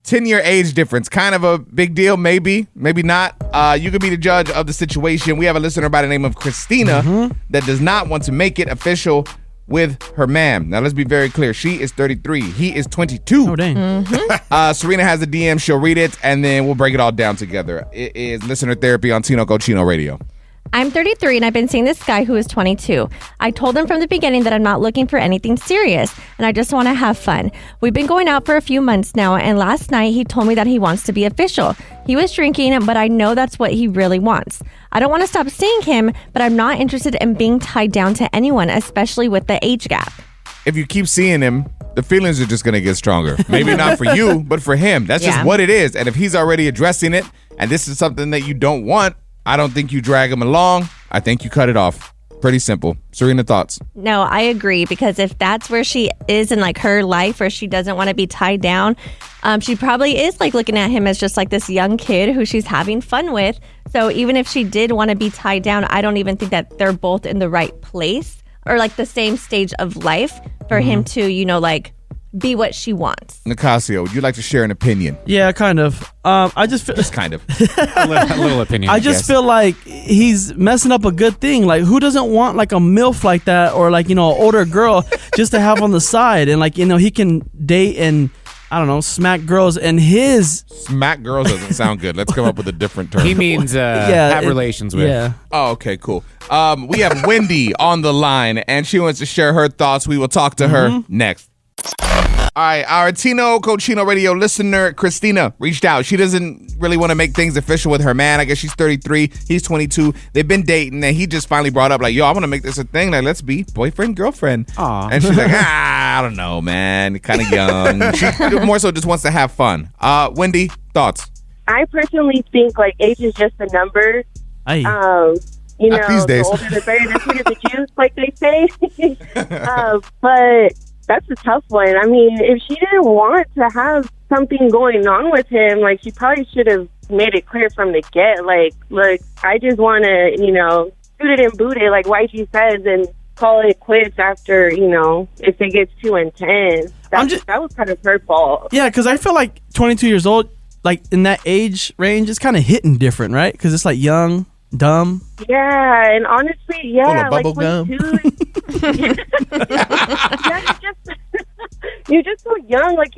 10-year age difference, kind of a big deal, maybe not. You could be the judge of the situation. We have a listener by the name of Christina that does not want to make it official with her man. Now, let's be very clear. She is 33. He is 22. Oh, dang. Serena has a DM. She'll read it, and then we'll break it all down together. It is Listener Therapy on Tino Cochino Radio. I'm 33 and I've been seeing this guy who is 22. I told him from the beginning that I'm not looking for anything serious and I just want to have fun. We've been going out for a few months now, and last night he told me that he wants to be official. He was drinking, but I know that's what he really wants. I don't want to stop seeing him, but I'm not interested in being tied down to anyone, especially with the age gap. If you keep seeing him, the feelings are just going to get stronger. Maybe not for you, but for him. That's just what it is. And if he's already addressing it and this is something that you don't want, I don't think you drag him along. I think you cut it off. Pretty simple. Serena, thoughts? No, I agree, because if that's where she is in like her life, where she doesn't want to be tied down, she probably is like looking at him as just like this young kid who she's having fun with. So even if she did want to be tied down, I don't even think that they're both in the right place or like the same stage of life for him to, you know, like be what she wants. Nicasio, would you like to share an opinion? Yeah, kind of. I just feel Just kind of. a little opinion. I just feel like he's messing up a good thing. Like, who doesn't want like a MILF like that, or like, you know, an older girl just to have on the side, and like, you know, he can date and, I don't know, smack girls, and his Smack girls doesn't sound good. Let's come up with a different term. He means have relations with. Yeah. Oh, okay, cool. We have Wendy on the line, and she wants to share her thoughts. We will talk to her next. All right, our Tino Cochino Radio listener, Christina, reached out. She doesn't really want to make things official with her man. I guess she's 33. He's 22. They've been dating, and he just finally brought up, like, yo, I want to make this a thing. Like, let's be boyfriend, girlfriend. Aw. And she's like, I don't know, man. Kind of young. She more so just wants to have fun. Wendy, thoughts? I personally think like age is just a number. Aye. You Not know, these days. the older the better, the sweeter the juice, like they say. But that's a tough one. I mean, if she didn't want to have something going on with him, like, she probably should have made it clear from the get. Like, look, I just want to, you know, shoot it and boot it, like YG says, and call it quits after, you know, if it gets too intense. That was kind of her fault. Yeah, because I feel like 22 years old, like in that age range, it's kind of hitting different, right? Because it's like young, dumb. Yeah, and honestly, yeah, Full of like bubble gum. 22. Yeah, you're just so young. Like,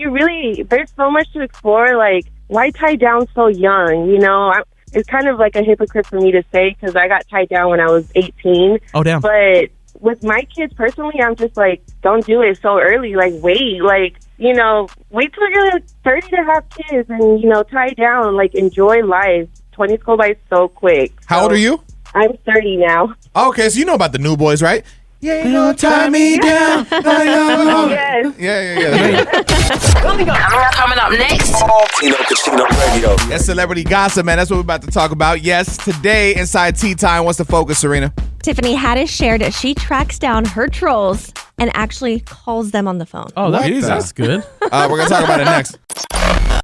there's so much to explore. Like, why tie down so young? You know, it's kind of like a hypocrite for me to say, because I got tied down when I was 18. Oh, damn. But with my kids personally, I'm just like, don't do it so early. Like, wait, like, you know, wait till you're like 30 to have kids and, you know, tie down. Like, enjoy life. 20s go by so quick. How old are you? I'm 30 now. Okay, so you know about the New Boys, right? Yeah, you know, tie me down. Yes. Yeah. Coming up next. Tino Cochino Radio. That's celebrity gossip, man. That's what we're about to talk about. Yes, today inside Tea Time, what's the focus, Serena? Tiffany Haddish shared that she tracks down her trolls and actually calls them on the phone. Oh, that's good. We're going to talk about it next.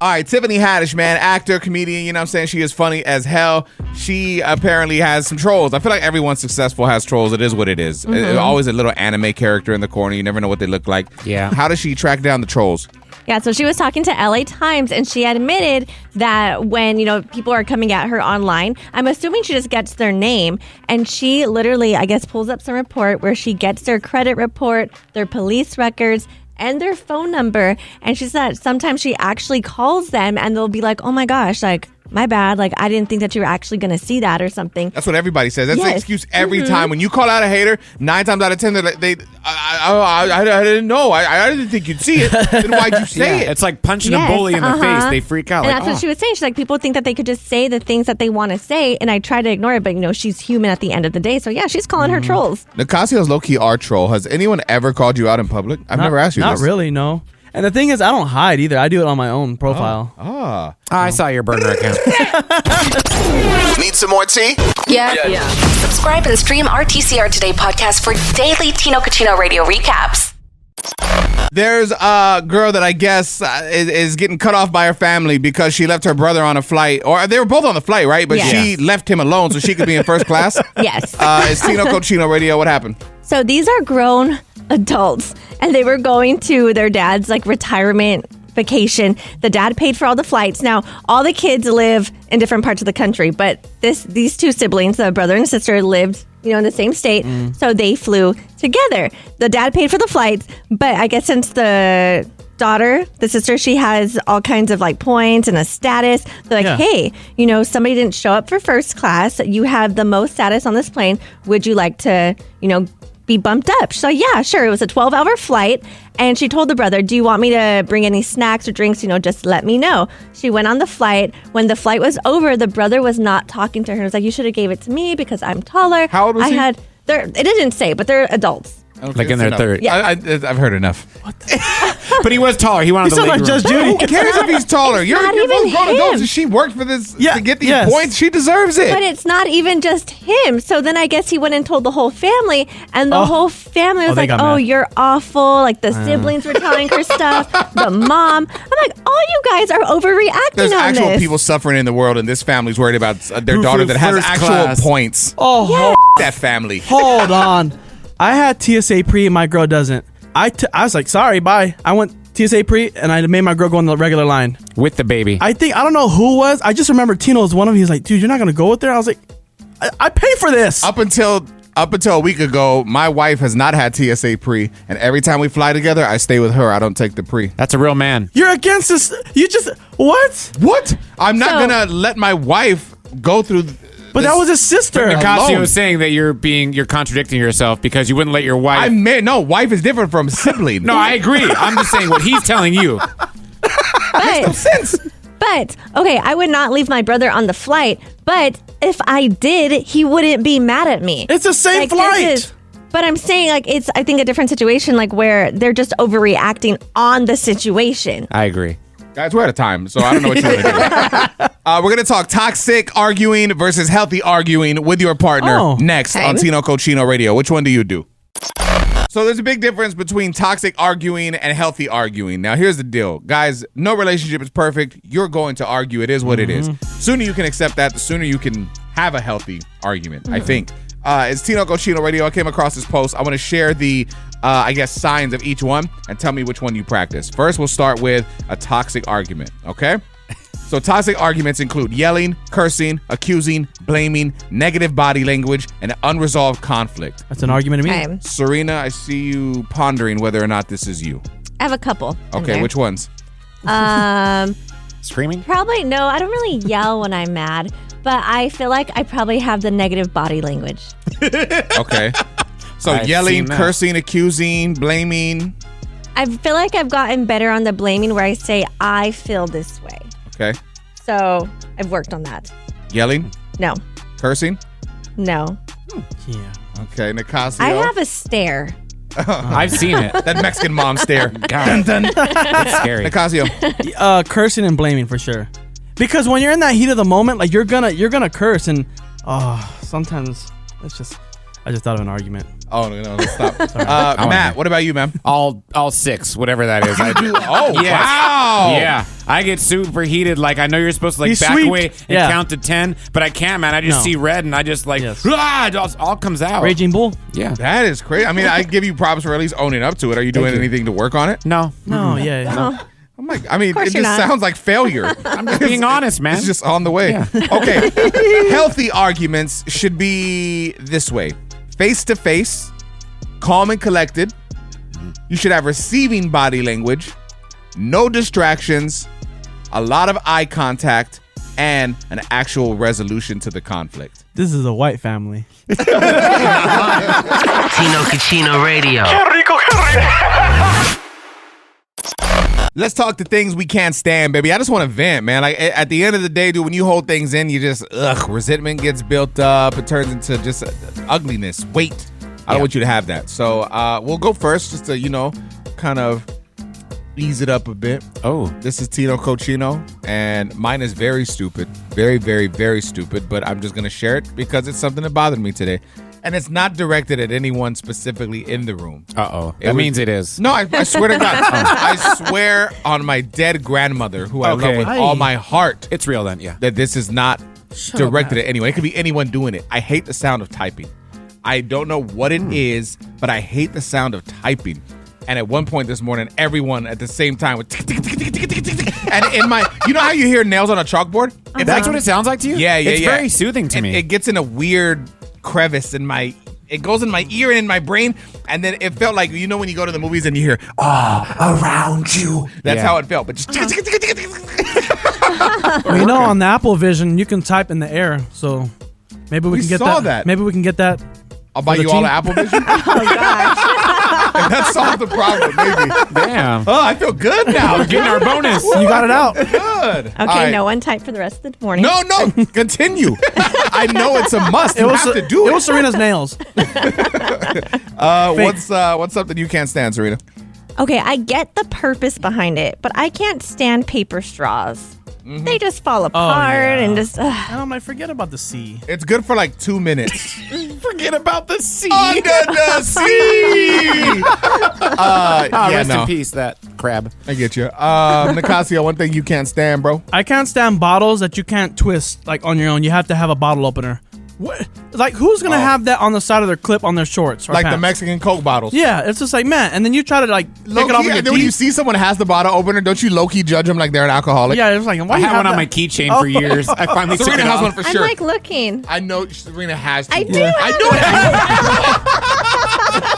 All right, Tiffany Haddish, man, actor, comedian, you know what I'm saying? She is funny as hell. She apparently has some trolls. I feel like everyone successful has trolls. It is what it is. It's always a little anime character in the corner. You never know what they look like. Yeah. How does she track down the trolls? Yeah, so she was talking to LA Times, and she admitted that when, you know, people are coming at her online, I'm assuming she just gets their name, and she literally, I guess, pulls up some report where she gets their credit report, their police records, and their phone number. And she said sometimes she actually calls them and they'll be like, oh my gosh, like, my bad. Like, I didn't think that you were actually going to see that or something. That's what everybody says. That's the Yes. excuse every time. When you call out a hater, 9 times out of 10, they're like, I didn't know. I didn't think you'd see it. Then why'd you say it? It's like punching Yes, a bully in the face. They freak out. And Like, that's what she was saying. She's like, people think that they could just say the things that they want to say, and I try to ignore it, but, you know, she's human at the end of the day. So, yeah, she's calling her trolls. Nicasio's low-key our troll. Has anyone ever called you out in public? I've never asked you Not this. really, no. And the thing is, I don't hide either. I do it on my own profile. I saw your burner account. Need some more tea? Yeah. Subscribe and stream our TCR Today podcast for daily Tino Cochino Radio recaps. There's a girl that I guess is getting cut off by her family because she left her brother on a flight. Or they were both on the flight, right? But Yes. she left him alone so she could be in first class. Yes. It's Tino Cochino Radio. What happened? So these are grown adults, and they were going to their dad's like retirement vacation. The dad paid for all the flights. Now, all the kids live in different parts of the country, but these two siblings, the brother and sister, lived in the same state, so they flew together. The dad paid for the flights, but I guess since the daughter, the sister, she has all kinds of like points and a status. They're like, hey, somebody didn't show up for first class. You have the most status on this plane. Would you like to, be bumped up? She's like, yeah, sure. It was a 12-hour flight. And she told the brother, do you want me to bring any snacks or drinks? Just let me know. She went on the flight. When the flight was over, the brother was not talking to her. He was like, you should have gave it to me because I'm taller. How old was he? It didn't say, but they're adults. Okay, like in their 30s. Yeah. I've heard enough. But he was taller. He wanted the like leg Judge room. Judy. Who cares if he's taller? You're not both even grown him. adults, and she worked for this to get these yes. points. She deserves it. But it's not even just him. So then I guess he went and told the whole family, and the whole family was they like, got oh, mad. you're awful. Like the siblings were telling her stuff, the mom. I'm like, all you guys are overreacting There's on actual this. people suffering in the world, and this family's worried about their Who daughter flew that has first actual class. points. Oh, That family. hold on. I had TSA pre and my girl doesn't. I was like, sorry, bye. I went TSA pre and I made my girl go on the regular line. With the baby. I don't know who was. I just remember Tino was one of them. He's like, dude, you're not going to go with there? I was like, I pay for this. Up until a week ago, my wife has not had TSA pre, and every time we fly together, I stay with her. I don't take the pre. That's a real man. You're against this. You just, what? What? I'm not gonna let my wife go through. But that was his sister. Nicasio alone. was saying that you're contradicting yourself because you wouldn't let your wife. No, wife is different from sibling. No, I agree. I'm just saying what he's telling you. But, sense. but okay, I would not leave my brother on the flight. But if I did, he wouldn't be mad at me. It's the same flight. But I'm saying it's I think a different situation, like where they're just overreacting on the situation. I agree. Guys, we're out of time, so I don't know what you want to do. We're going to talk toxic arguing versus healthy arguing with your partner next on Tino Cochino Radio. Which one do you do? So there's a big difference between toxic arguing and healthy arguing. Now, here's the deal. Guys, no relationship is perfect. You're going to argue. It is what it is. Sooner you can accept that, the sooner you can have a healthy argument, I think. It's Tino Cochino Radio. I came across this post. I want to share the signs of each one and tell me which one you practice. First, we'll start with a toxic argument, okay? So toxic arguments include yelling, cursing, accusing, blaming, negative body language, and unresolved conflict. That's an argument to me. Okay. Serena, I see you pondering whether or not this is you. I have a couple. in Okay, there. which ones? Screaming? Probably no. I don't really yell when I'm mad, but I feel like I probably have the negative body language. Okay. So I've yelling, seen that. cursing, accusing, blaming. I feel like I've gotten better on the blaming where I say I feel this way. Okay. So I've worked on that. Yelling, No, cursing. no. Yeah. Okay, Nicasio. I have a stare. I've seen it. that Mexican mom stare. God. It's scary. Nicasio. Cursing and blaming for sure. Because when you're in that heat of the moment, like you're gonna curse and sometimes it's just I just thought of an argument. Oh no, stop. I Matt, what about you, man? All six, whatever that is. I do. Oh, Yes. wow. Yeah. I get super heated. Like, I know you're supposed to, He's back sweet. away and Yeah. count to 10, but I can't, man. I just No. see red and I just, like, Yes. it all comes out. Raging Bull? Yeah. That is crazy. I mean, I give you props for at least owning up to it. Are you doing anything to work on it? No. No, yeah. Oh, I'm like, I mean, course it you're just not. sounds like failure. I'm just being honest, man. It's just on the way. Yeah. Okay. Healthy arguments should be this way: face to face, calm and collected. You should have receiving body language, no distractions, a lot of eye contact, and an actual resolution to the conflict. This is a white family. Tino Cochino Radio. Let's talk the things we can't stand, baby. I just want to vent, man. Like at the end of the day, dude, when you hold things in, you just resentment gets built up. It turns into just ugliness, weight. I don't want you to have that. So we'll go first, just to kind of ease it up a bit. Oh. This is Tino Cochino, and mine is very stupid, very, very, very stupid. But I'm just gonna share it because it's something that bothered me today, and it's not directed at anyone specifically in the room. Uh-oh. That means it is. No, I swear to God. I swear on my dead grandmother, who I love Okay. with all my heart, It's real then, yeah. that this is not directed at anyone. It could be anyone doing it. I hate the sound of typing. I don't know what it is, but I hate the sound of typing. And at one point this morning, everyone at the same time would tick, tick, tick, tick, tick, tick, tick, tick. And in my, you know how you hear nails on a chalkboard? That's what it sounds like to you? Yeah, It's very soothing to me. It gets in a weird crevice in my, it goes in my ear and in my brain. And then it felt like, you know when you go to the movies and you hear, around you. That's how it felt. But just Well, you know, on the Apple Vision, you can type in the air. So maybe we can get saw that. that. Maybe we can get that. I'll buy you all an Apple Vision. Oh gosh. And that solved the problem, maybe. Damn. Oh, I feel good now. We're getting our bonus. You got it out. Good. Okay, All right. no one type for the rest of the morning. No, continue. I know it's a must. You have to do It it. was Serena's nails. What's something you can't stand, Serena? Okay, I get the purpose behind it, but I can't stand paper straws. They just fall apart and just. And I'm like, forget about the sea. It's good for like 2 minutes. Forget about the sea. Under the sea. Rest in peace, that crab. I get you. Nicasio, one thing you can't stand, bro. I can't stand bottles that you can't twist like on your own. You have to have a bottle opener. What? Like, who's gonna have that on the side of their clip on their shorts or Like the pants? Mexican Coke bottles. Yeah, it's just like, man. And then you try to like pick it off with And your then when you teeth. see someone has the bottle opener, don't you low-key judge them like they're an alcoholic? Yeah, it's like, why I you had have one on that? my keychain for years. I finally took Serena it has off. one for I'm sure. like looking. I know Serena has to. I do. I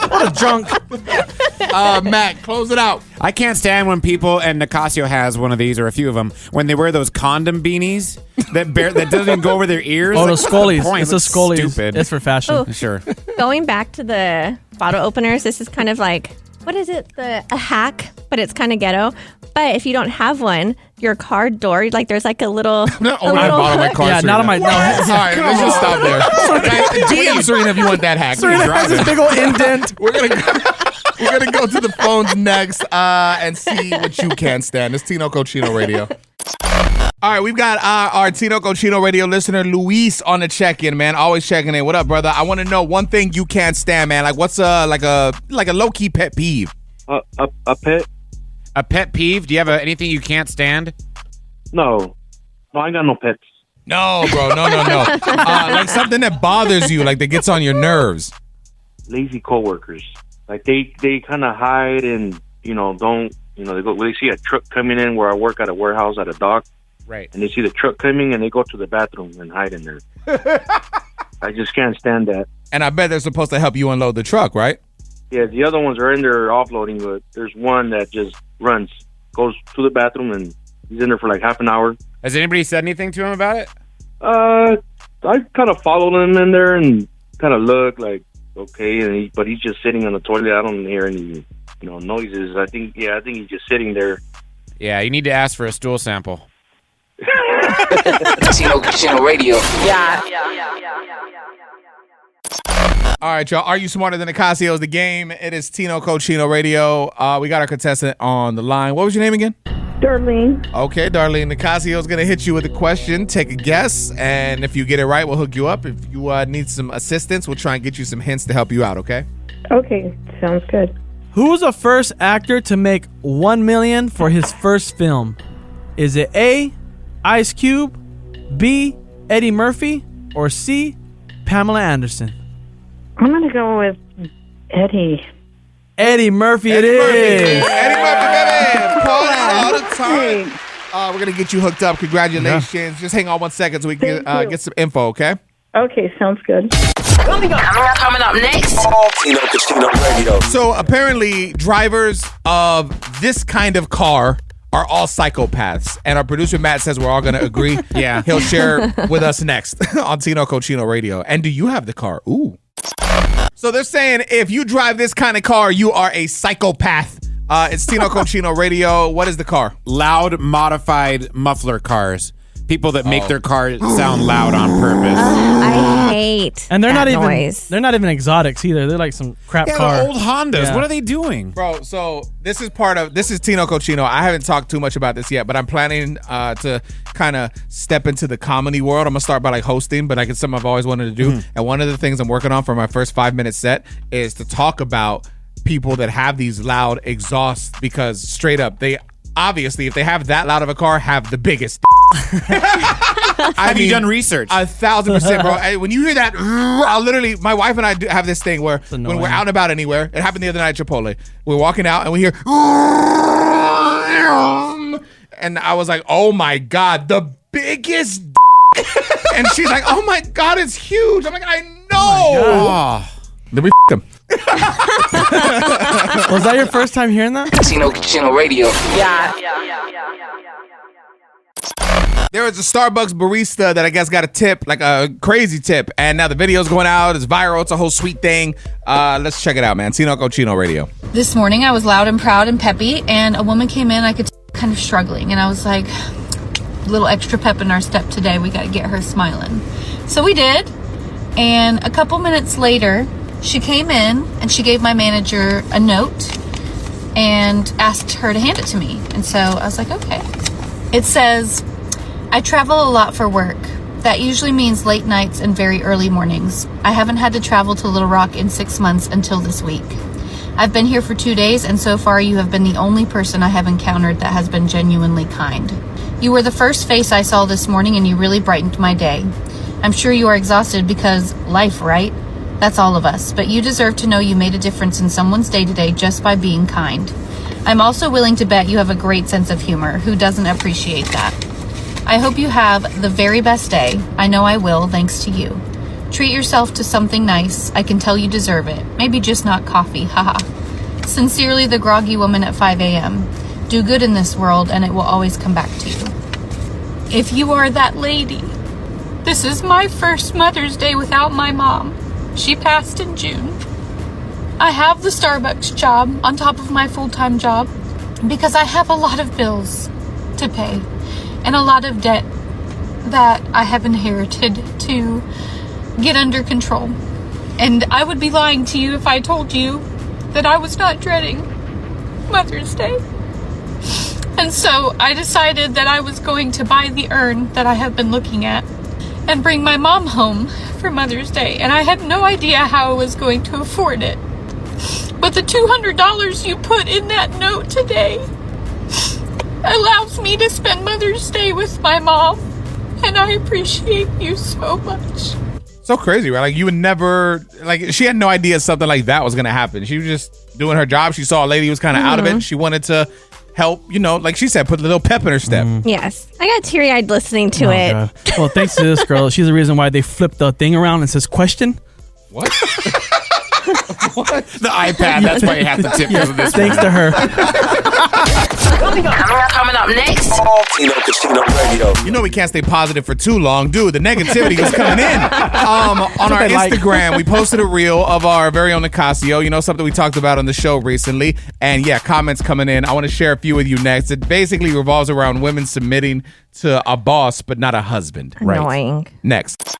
What a drunk. knew it. Matt, close it out. I can't stand when people, and Nicasio has one of these or a few of them, when they wear those condom beanies that doesn't go over their ears. Oh, the Like, what's Scullies. point? It's a Looks Scullies. Stupid. It's for fashion. Oh. Sure. Going back to the bottle openers, this is kind of like, what is it? A hack, but it's kind of ghetto. But if you don't have one, your car door, like there's like a little. I'm not opening the bottom of my car. Yeah, not on my. Serena. No. All right, let's just stop there. DM Serena if you want that hack. Serena has this big old indent. We're gonna go to the phones next and see what you can't stand. It's Tino Cochino Radio. All right, we've got our Tino Cochino Radio listener Luis on the check-in, man. Always checking in. What up, brother? I want to know one thing you can't stand, man. Like, what's like a low-key pet peeve? A pet? A pet peeve? Do you have anything you can't stand? No, I ain't got no pets. No, bro. No. Like something that bothers you, like that gets on your nerves. Lazy coworkers. Like they kind of hide and don't they see a truck coming in where I work at a warehouse at a dock. Right. And they see the truck coming and they go to the bathroom and hide in there. I just can't stand that. And I bet they're supposed to help you unload the truck, right? Yeah, the other ones are in there offloading, but there's one that just goes to the bathroom, and he's in there for like half an hour. Has anybody said anything to him about it? I kind of followed him in there and kind of look like, okay, but he's just sitting on the toilet. I don't hear any, noises. I think he's just sitting there. Yeah, you need to ask for a stool sample. Tino Cochino Radio. All right, y'all. Are You Smarter Than Nicasio is the game. It is Tino Cochino Radio. We got our contestant on the line. What was your name again? Darlene. Okay, Darlene. Nicasio is going to hit you with a question. Take a guess. And if you get it right, we'll hook you up. If you need some assistance, we'll try and get you some hints to help you out, okay? Okay, sounds good. Who was the first actor to make $1 million for his first film? Is it A, Ice Cube, B, Eddie Murphy, or C, Pamela Anderson? I'm going to go with Eddie. Eddie Murphy it is. Eddie Murphy, baby. Call it all the time. We're going to get you hooked up. Congratulations. Yeah. Just hang on 1 second so we can get some info, okay? Okay, sounds good. Coming up next. Tino Cochino Radio. So apparently drivers of this kind of car are all psychopaths. And our producer Matt says we're all going to agree. Yeah. He'll share with us next on Tino Cochino Radio. And do you have the car? Ooh. So they're saying if you drive this kind of car, you are a psychopath. It's Tino Cochino Radio. What is the car? Loud modified muffler cars. People that make their cars sound loud on purpose. I hate And they're that not noise. even exotics either. They're like some crap Yeah, car. they're old Hondas. Yeah. What are they doing? Bro, so this is Tino Cochino. I haven't talked too much about this yet, but I'm planning to kind of step into the comedy world. I'm going to start by like hosting, but it's something I've always wanted to do. And one of the things I'm working on for my first 5-minute set is to talk about people that have these loud exhausts, because straight up, they obviously, if they have that loud of a car, have the biggest Have you done research? 1,000%, bro. When you hear that, I'll literally, my wife and I have this thing where when we're out and about anywhere, it happened the other night at Chipotle. We're walking out and we hear, and I was like, oh my God, the biggest. And she's like, oh my God, it's huge. I'm like, I know. Then we him. Was that your first time hearing that? Tino Radio. Yeah. There was a Starbucks barista that I guess got a tip, like a crazy tip, and now the video's going out. It's viral. It's a whole sweet thing. Let's check it out, man. Tino Cochino Radio. This morning I was loud and proud and peppy, and a woman came in. I could kind of struggling, and I was like, a little extra pep in our step today. We got to get her smiling. So we did, and a couple minutes later, she came in and she gave my manager a note and asked her to hand it to me. And so I was like, okay. It says, I travel a lot for work. That usually means late nights and very early mornings. I haven't had to travel to Little Rock in 6 months until this week. I've been here for 2 days, and so far you have been the only person I have encountered that has been genuinely kind. You were the first face I saw this morning, and you really brightened my day. I'm sure you are exhausted because life, right? That's all of us, but you deserve to know you made a difference in someone's day-to-day just by being kind. I'm also willing to bet you have a great sense of humor. Who doesn't appreciate that? I hope you have the very best day. I know I will, thanks to you. Treat yourself to something nice. I can tell you deserve it. Maybe just not coffee, haha. Sincerely, the groggy woman at 5 a.m. Do good in this world, and it will always come back to you. If you are that lady, this is my first Mother's Day without my mom. She passed in June. I have the Starbucks job on top of my full-time job because I have a lot of bills to pay and a lot of debt that I have inherited to get under control. And I would be lying to you if I told you that I was not dreading Mother's Day. And so I decided that I was going to buy the urn that I have been looking at and bring my mom home for Mother's Day. And I had no idea how I was going to afford it. But the $200 you put in that note today allows me to spend Mother's Day with my mom. And I appreciate you so much. So crazy, right? Like you would never, like she had no idea something like that was going to happen. She was just doing her job. She saw a lady who was kind of out of it. She wanted to help, you know, like she said, put a little pep in her step. Yes. I got teary-eyed listening to it. God. Well, thanks to this girl. She's the reason why they flipped the thing around and says question. What? The iPad. That's why you have to tip because of this. Thanks to her. Coming up next. Tino Casino Radio. You know we can't stay positive for too long, dude. The negativity was coming in. On our Instagram, we posted a reel of our very own Nicasio. You know, something we talked about on the show recently. And yeah, comments coming in. I want to share a few with you next. It basically revolves around women submitting to a boss, but not a husband. Annoying. Right. Next.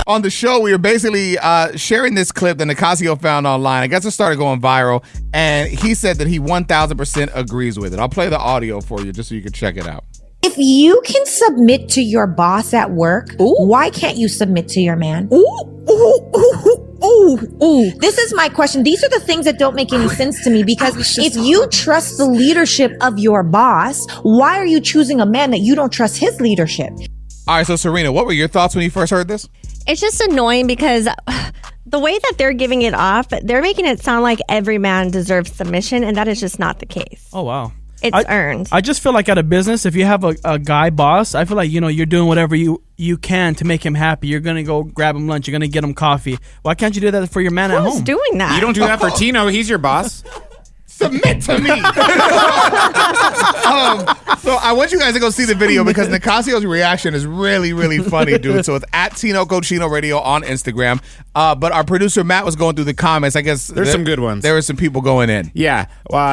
On the show, we were basically sharing this clip that Nicasio found online. I guess it started going viral, and he said that he 1,000% agrees with it. I'll play the audio for you just so you can check it out. If you can submit to your boss at work, why can't you submit to your man? This is my question. These are the things that don't make any sense to me, because if you trust the leadership of your boss, why are you choosing a man that you don't trust his leadership? All right, so Serina, what were your thoughts when you first heard this? It's just annoying because the way that they're giving it off, they're making it sound like every man deserves submission, and that is just not the case. Oh, wow. It's earned. I just feel like at a business, if you have a guy boss, I feel like, you know, you're doing whatever you can to make him happy. You're going to go grab him lunch. You're going to get him coffee. Why can't you do that for your man at home? Who's doing that? You don't do that for Tino. He's your boss. Submit to me. So I want you guys to go see the video because Nicasio's reaction is really, really funny, dude. So it's at Tino Cochino Radio on Instagram. But our producer Matt was going through the comments. I guess there's some good ones. There were some people going in. Yeah.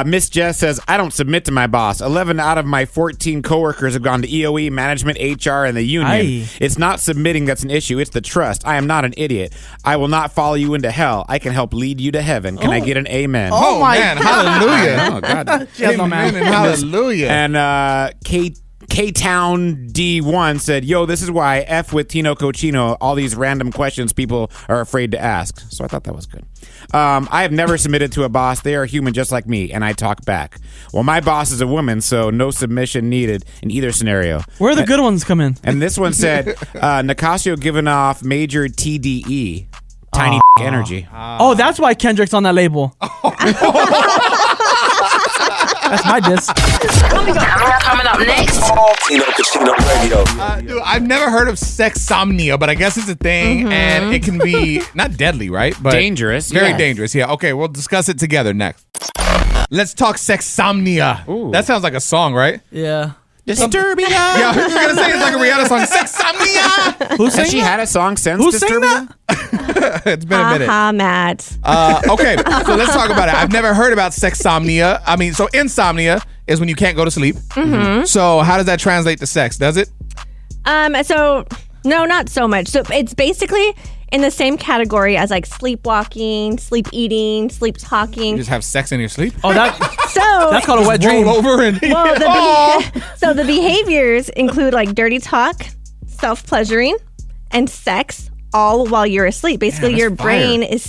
Miss Jess says, I don't submit to my boss. 11 out of my 14 coworkers have gone to EOE, management, HR, and the union. Aye. It's not submitting that's an issue. It's the trust. I am not an idiot. I will not follow you into hell. I can help lead you to heaven. Can I get an amen? Oh man, hallelujah. Oh, God. She has no man. Hallelujah. And K-Town D1 said, yo, this is why I F with Tino Cochino, all these random questions people are afraid to ask. So I thought that was good. I have never submitted to a boss. They are human just like me, and I talk back. Well, my boss is a woman, so no submission needed in either scenario. Where the good ones come in? And this one said, Nicasio giving off major TDE, tiny energy. Oh, that's why Kendrick's on that label. That's my diss. Coming up next. Tino Cochino Radio. Dude, I've never heard of sexomnia, but I guess it's a thing, and it can be not deadly, right? But dangerous. Very Yes. dangerous, yeah. Okay, we'll discuss it together next. Let's talk sexomnia. Ooh. That sounds like a song, right? Yeah. Disturbia. Yeah, I was going to say it's like a Rihanna song. Sexomnia! Who's Has saying she that? had a song since Who's saying Disturbia? It's been a minute. Matt. Okay, so let's talk about it. I've never heard about sexomnia. I mean, so insomnia is when you can't go to sleep. So how does that translate to sex? Does it? So no, not so much. So it's basically in the same category as like sleepwalking, sleep eating, sleep You talking. just have sex in your sleep? Oh, that's called a wet Roll dream. over and Well, so the behaviors include like dirty talk, self-pleasuring, and sex, all while you're asleep. Basically, that's your fire. brain is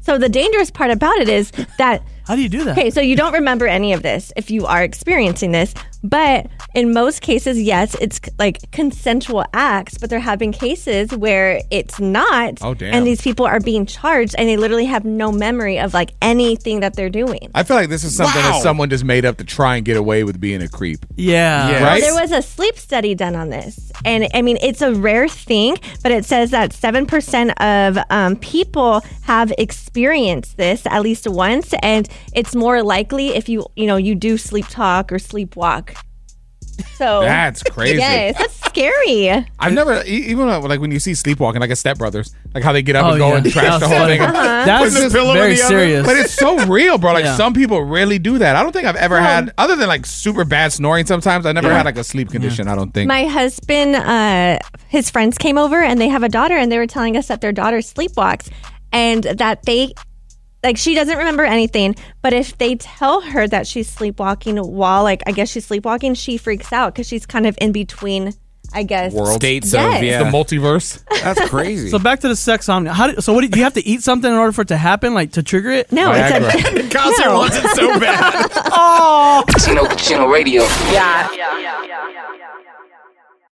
so the dangerous part about it is that. How do you do that? Okay, so you don't remember any of this if you are experiencing this, but in most cases, yes, it's like consensual acts, but there have been cases where it's not. Oh, damn. And these people are being charged and they literally have no memory of like anything that they're doing. I feel like this is something that someone just made up to try and get away with being a creep. Yeah. Yeah. Right? There was a sleep study done on this. And I mean, it's a rare thing, but it says that 7% of people have experienced this at least once. And it's more likely if you do sleep talk or sleepwalk. So That's crazy. yes, that's scary. I've never, even like when you see sleepwalking, like a Step Brothers, like how they get up and go yeah. and trash the That's whole funny. thing. That's Put the pillow in very the oven. serious. But it's so real, bro. Like Yeah. some people really do that. I don't think I've ever had, other than like super bad snoring sometimes, I never had like a sleep condition, I don't think. My husband, his friends came over and they have a daughter and they were telling us that their daughter sleepwalks and that she doesn't remember anything, but if they tell her that she's sleepwalking while, I guess she's sleepwalking, she freaks out because she's kind of in between, I guess. Worlds. States Yes. of, yeah. The multiverse. That's crazy. So back to the sexomnia. So what do you have to eat something in order for it to happen, like to trigger it? No, Viagra. it's a Nicasio no. wants it so bad. Tino Cochino Radio. Yeah.